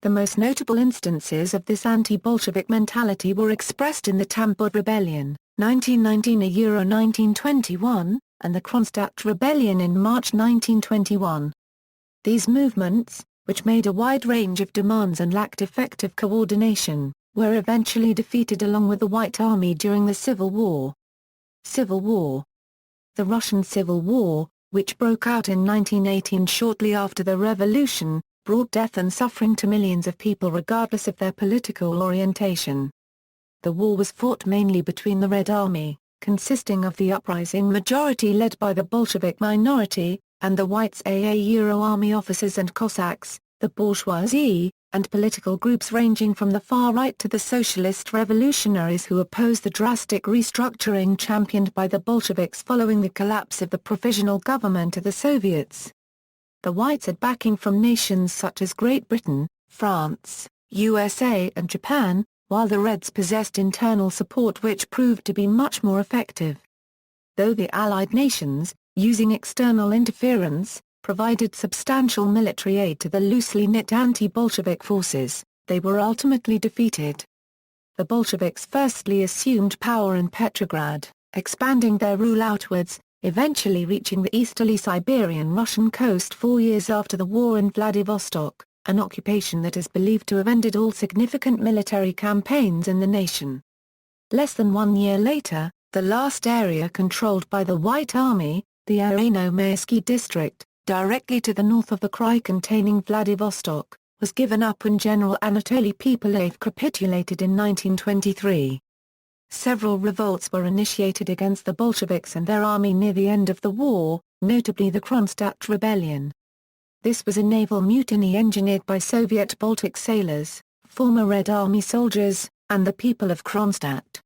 The most notable instances of this anti-Bolshevik mentality were expressed in the Tambov Rebellion, 1919–1921, and the Kronstadt Rebellion in March 1921. These movements, which made a wide range of demands and lacked effective coordination, were eventually defeated along with the White Army during the Civil War. Civil War. The Russian Civil War, which broke out in 1918 shortly after the revolution, brought death and suffering to millions of people regardless of their political orientation. The war was fought mainly between the Red Army, consisting of the uprising majority led by the Bolshevik minority, and the Whites Euro army officers and Cossacks, the bourgeoisie, and political groups ranging from the far right to the socialist revolutionaries who opposed the drastic restructuring championed by the Bolsheviks following the collapse of the Provisional Government of the Soviets. The Whites had backing from nations such as Great Britain, France, USA and Japan, while the Reds possessed internal support which proved to be much more effective. Though the Allied nations, using external interference, provided substantial military aid to the loosely knit anti-Bolshevik forces, they were ultimately defeated. The Bolsheviks firstly assumed power in Petrograd, expanding their rule outwards, eventually reaching the easterly Siberian Russian coast 4 years after the war in Vladivostok, an occupation that is believed to have ended all significant military campaigns in the nation. Less than 1 year later, the last area controlled by the White Army, the Arano-Mayersky district, directly to the north of the Krai containing Vladivostok, was given up when General Anatoly Pipalev capitulated in 1923. Several revolts were initiated against the Bolsheviks and their army near the end of the war, notably the Kronstadt Rebellion. This was a naval mutiny engineered by Soviet Baltic sailors, former Red Army soldiers, and the people of Kronstadt.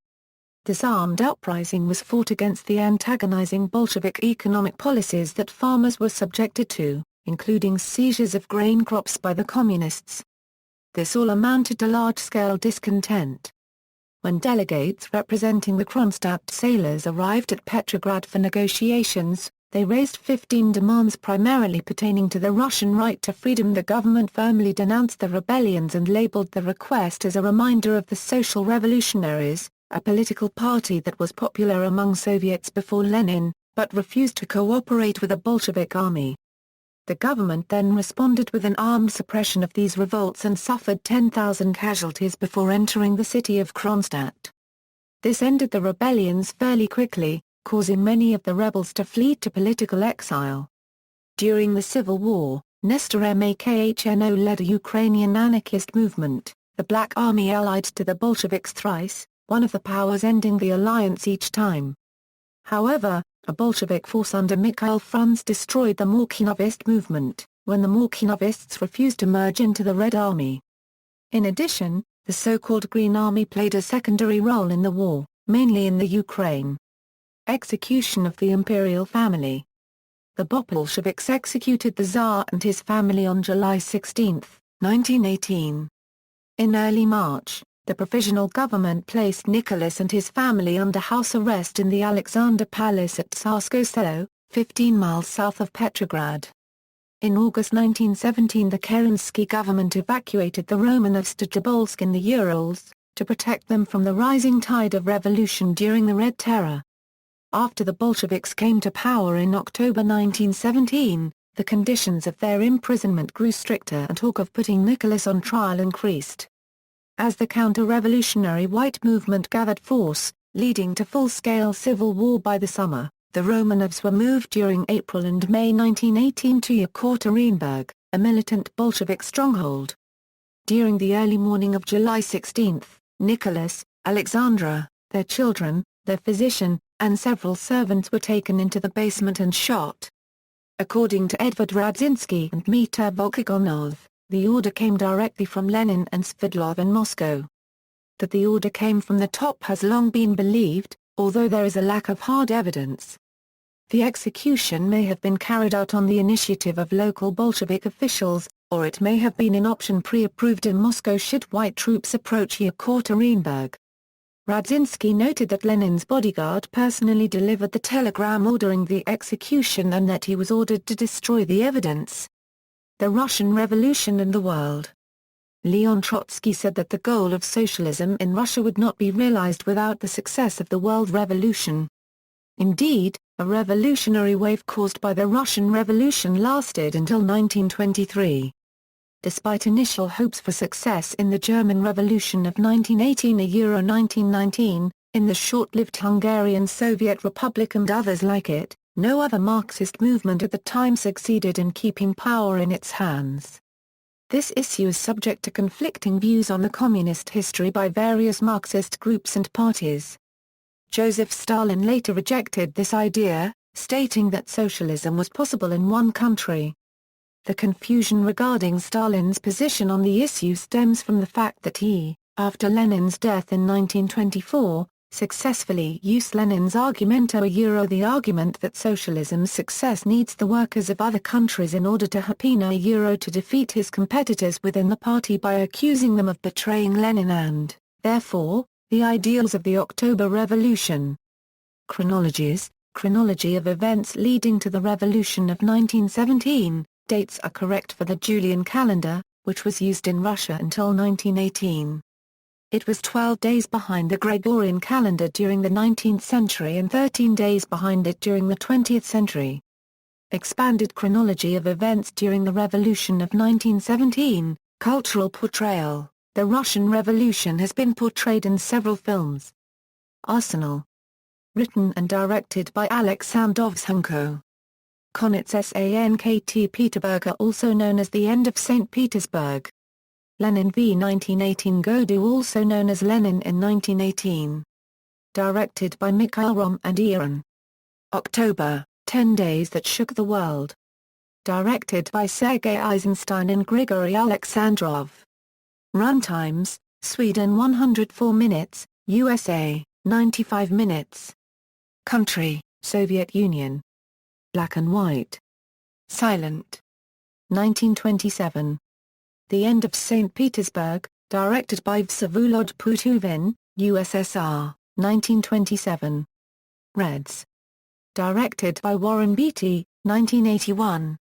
This armed uprising was fought against the antagonizing Bolshevik economic policies that farmers were subjected to, including seizures of grain crops by the Communists. This all amounted to large-scale discontent. When delegates representing the Kronstadt sailors arrived at Petrograd for negotiations, they raised 15 demands primarily pertaining to the Russian right to freedom. The government firmly denounced the rebellions and labeled the request as a reminder of the Social Revolutionaries, a political party that was popular among Soviets before Lenin, but refused to cooperate with the Bolshevik army. The government then responded with an armed suppression of these revolts and suffered 10,000 casualties before entering the city of Kronstadt. This ended the rebellions fairly quickly, causing many of the rebels to flee to political exile. During the Civil War, Nestor Makhno led a Ukrainian anarchist movement, the Black Army allied to the Bolsheviks thrice, one of the powers ending the alliance each time. However, a Bolshevik force under Mikhail Frunze destroyed the Morkinovist movement, when the Morkinovists refused to merge into the Red Army. In addition, the so-called Green Army played a secondary role in the war, mainly in the Ukraine. Execution of the Imperial family. The Bolsheviks executed the Tsar and his family on July 16, 1918. In early March, the Provisional Government placed Nicholas and his family under house arrest in the Alexander Palace at Tsarskoye Selo, 15 miles south of Petrograd. In August 1917 the Kerensky government evacuated the Romanovs to Tobolsk in the Urals, to protect them from the rising tide of revolution during the Red Terror. After the Bolsheviks came to power in October 1917, the conditions of their imprisonment grew stricter and talk of putting Nicholas on trial increased. As the counter-revolutionary white movement gathered force, leading to full-scale civil war by the summer, the Romanovs were moved during April and May 1918 to Yekaterinburg, a militant Bolshevik stronghold. During the early morning of July 16, Nicholas, Alexandra, their children, their physician, and several servants were taken into the basement and shot. According to Edvard Radzinsky and Mita Volkogonov, the order came directly from Lenin and Sverdlov in Moscow. That the order came from the top has long been believed, although there is a lack of hard evidence. The execution may have been carried out on the initiative of local Bolshevik officials, or it may have been an option pre-approved in Moscow should white troops approach Yekaterinburg. Radzinsky noted that Lenin's bodyguard personally delivered the telegram ordering the execution and that he was ordered to destroy the evidence. The Russian Revolution and the World. Leon Trotsky said that the goal of socialism in Russia would not be realized without the success of the World Revolution. Indeed, a revolutionary wave caused by the Russian Revolution lasted until 1923. Despite initial hopes for success in the German Revolution of 1918–1919, in the short-lived Hungarian Soviet Republic and others like it, no other Marxist movement at the time succeeded in keeping power in its hands. This issue is subject to conflicting views on the communist history by various Marxist groups and parties. Joseph Stalin later rejected this idea, stating that socialism was possible in one country. The confusion regarding Stalin's position on the issue stems from the fact that he, after Lenin's death in 1924, successfully used Lenin's argumento the argument that socialism's success needs the workers of other countries in order to to defeat his competitors within the party by accusing them of betraying Lenin and, therefore, the ideals of the October Revolution. Chronology of events leading to the Revolution of 1917, dates are correct for the Julian calendar, which was used in Russia until 1918. It was 12 days behind the Gregorian calendar during the 19th century and 13 days behind it during the 20th century. Expanded chronology of events during the Revolution of 1917, cultural portrayal. The Russian Revolution has been portrayed in several films. Arsenal. Written and directed by Alexander Dovzhenko. Konets St. Petersburg, also known as the End of Saint Petersburg. Lenin v 1918 Godu, also known as Lenin in 1918. Directed by Mikhail Rom and Iran. October, 10 Days That Shook the World. Directed by Sergei Eisenstein and Grigory Alexandrov. Runtimes, Sweden 104 minutes, USA, 95 minutes. Country, Soviet Union. Black and white. Silent. 1927. The End of St. Petersburg, directed by Vsevolod Putuvin, USSR, 1927. Reds. Directed by Warren Beatty, 1981.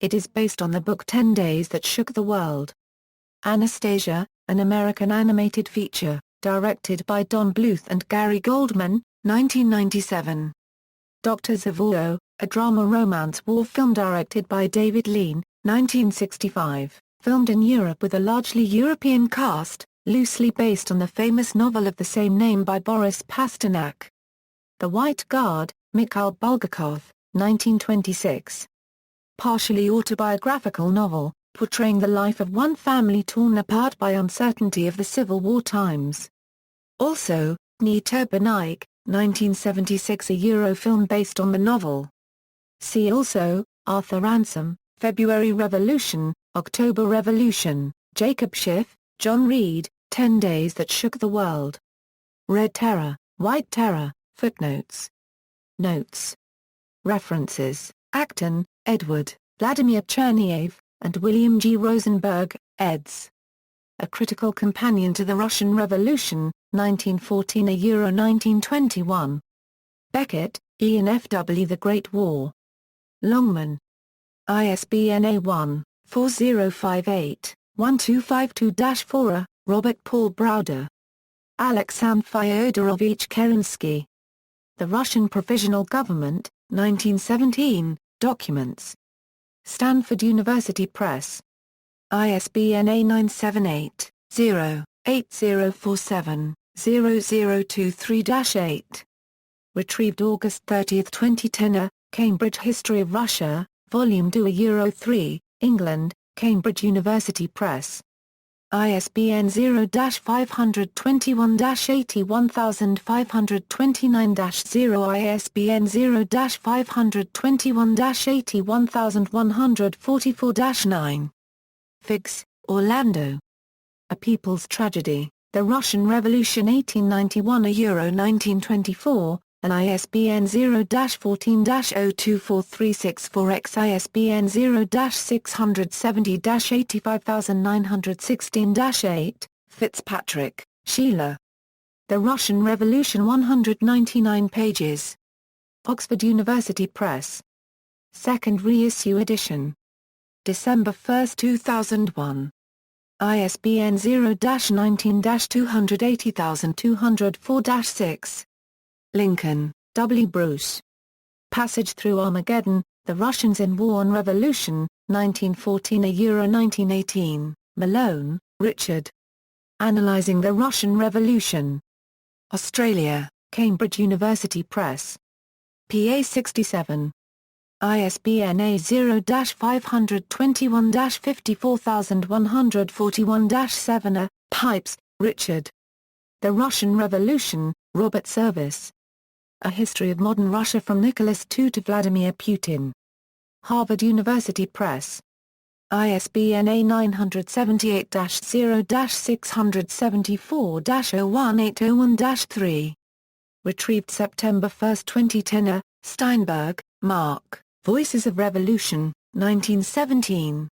It is based on the book 10 Days That Shook the World. Anastasia, an American animated feature, directed by Don Bluth and Gary Goldman, 1997. Dr. Zavoyo, a drama romance war film directed by David Lean, 1965. Filmed in Europe with a largely European cast, loosely based on the famous novel of the same name by Boris Pasternak. The White Guard, Mikhail Bulgakov, 1926. Partially autobiographical novel, portraying the life of one family torn apart by uncertainty of the Civil War times. Also, Dni Turbonaik, 1976, a Euro film based on the novel. See also, Arthur Ransom, February Revolution, October Revolution, Jacob Schiff, John Reed, 10 Days That Shook the World. Red Terror, White Terror, Footnotes. Notes. References, Acton, Edward, Vladimir Cherniev, and William G. Rosenberg, eds. A Critical Companion to the Russian Revolution, 1914 a Euro 1921. Beckett, Ian F. W. The Great War. Longman. ISBN A1-4058-1252-4. Robert Paul Browder. Alexander Fyodorovich Kerensky. The Russian Provisional Government, 1917, documents. Stanford University Press. ISBN A978-0-8047-0023-8. Retrieved August 30, 2010. Cambridge History of Russia, Volume 2 Euro 3, England, Cambridge University Press. ISBN 0-521-81529-0 ISBN 0-521-81144-9. Figgs, Orlando. A People's Tragedy, The Russian Revolution 1891 Euro 1924, an ISBN 0-14-024364-X ISBN 0-670-85916-8, Fitzpatrick, Sheila. The Russian Revolution 199 pages. Oxford University Press. Second reissue edition. December 1, 2001. ISBN 0-19-280204-6. Lincoln, W. Bruce. Passage Through Armageddon, The Russians in War and Revolution, 1914 Euro 1918, Malone, Richard. Analyzing the Russian Revolution. Australia, Cambridge University Press. PA 67. ISBN A0-521-54141-7. Pipes, Richard. The Russian Revolution, Robert Service. A History of Modern Russia from Nicholas II to Vladimir Putin. Harvard University Press. ISBN A978-0-674-01801-3. Retrieved September 1, 2010. Steinberg, Mark, Voices of Revolution, 1917.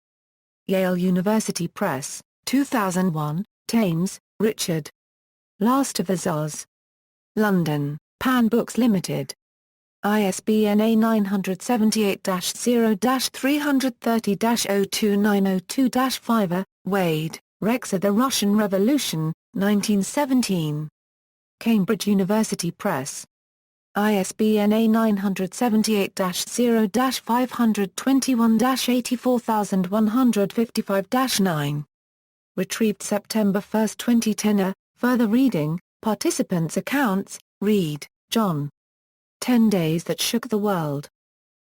Yale University Press, 2001, Thames, Richard. Last of the Tsars. London, Pan Books Limited. ISBN A978-0-330-02902-5. Wade, Rexa. The Russian Revolution, 1917. Cambridge University Press. ISBN A978-0-521-84155-9. Retrieved September 1, 2010. Further reading, Participants' Accounts, Reed, John. 10 Days That Shook the World.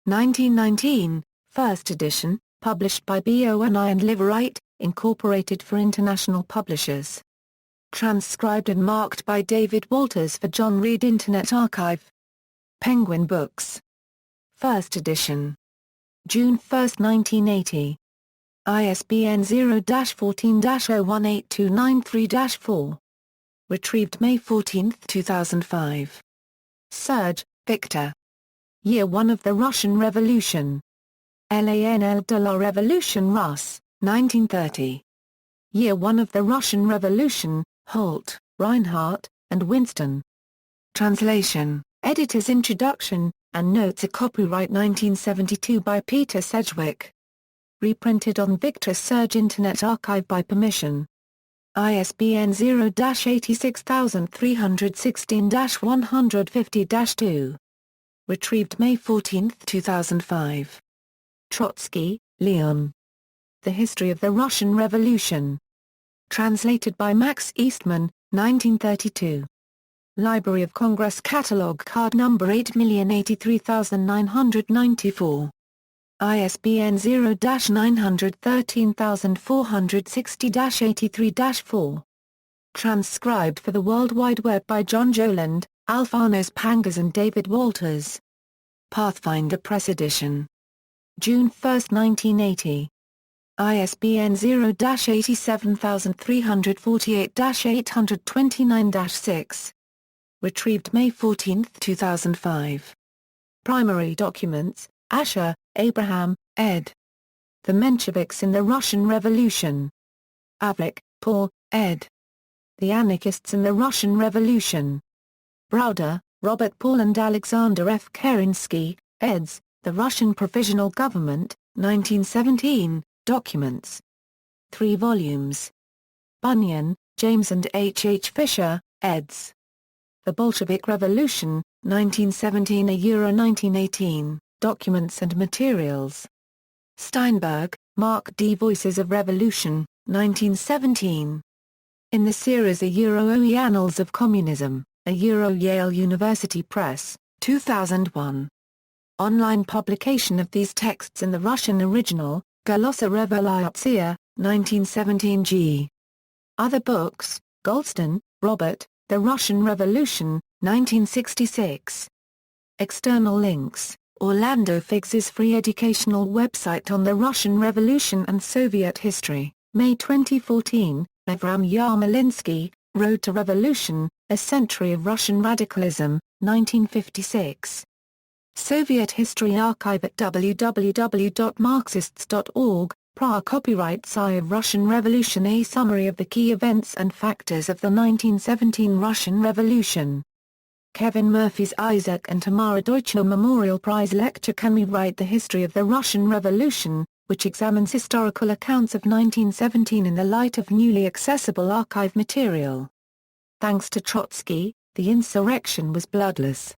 1919, First edition, published by BONI and Liverite, Incorporated for international publishers. Transcribed and marked by David Walters for John Reed Internet Archive. Penguin Books. First edition. June 1, 1980. ISBN 0-14-018293-4. Retrieved May 14, 2005. Serge, Victor. Year 1 of the Russian Revolution. L'Année de la Révolution Russe, 1930. Year 1 of the Russian Revolution, Holt, Reinhardt, and Winston. Translation, Editor's Introduction, and Notes. A copyright 1972 by Peter Sedgwick. Reprinted on Victor Serge Internet Archive by permission. ISBN 0-86316-150-2. Retrieved May 14, 2005. Trotsky, Leon. The History of the Russian Revolution. Translated by Max Eastman, 1932. Library of Congress Catalog Card Number 8083994. ISBN 0-913460-83-4. Transcribed for the World Wide Web by John Joland, Alphanos Pangas and David Walters. Pathfinder Press Edition. June 1, 1980. ISBN 0-87348-829-6. Retrieved May 14, 2005. Primary Documents, Asher, Abraham, ed. The Mensheviks in the Russian Revolution. Avlik, Paul, ed. The Anarchists in the Russian Revolution. Browder, Robert Paul and Alexander F. Kerensky, eds. The Russian Provisional Government, 1917, Documents. 3 volumes. Bunyan, James and H. H. Fisher, eds. The Bolshevik Revolution, 1917 Euro 1918, Documents and Materials. Steinberg, Mark D. Voices of Revolution, 1917. In the series OE Annals of Communism, Yale University Press, 2001. Online publication of these texts in the Russian original, Golosa Revolutsiya, 1917 g. Other books, Goldston, Robert, The Russian Revolution, 1966. External links, Orlando Figg's free educational website on the Russian Revolution and Soviet History, May 2014, Avram Yarmolinsky, Road to Revolution, A Century of Russian Radicalism, 1956. Soviet History Archive at www.marxists.org, Prague Copyright Sigh of Russian Revolution. A summary of the key events and factors of the 1917 Russian Revolution. Kevin Murphy's Isaac and Tamara Deutscher Memorial Prize Lecture Can We Write the History of the Russian Revolution, which examines historical accounts of 1917 in the light of newly accessible archive material. Thanks to Trotsky, the insurrection was bloodless.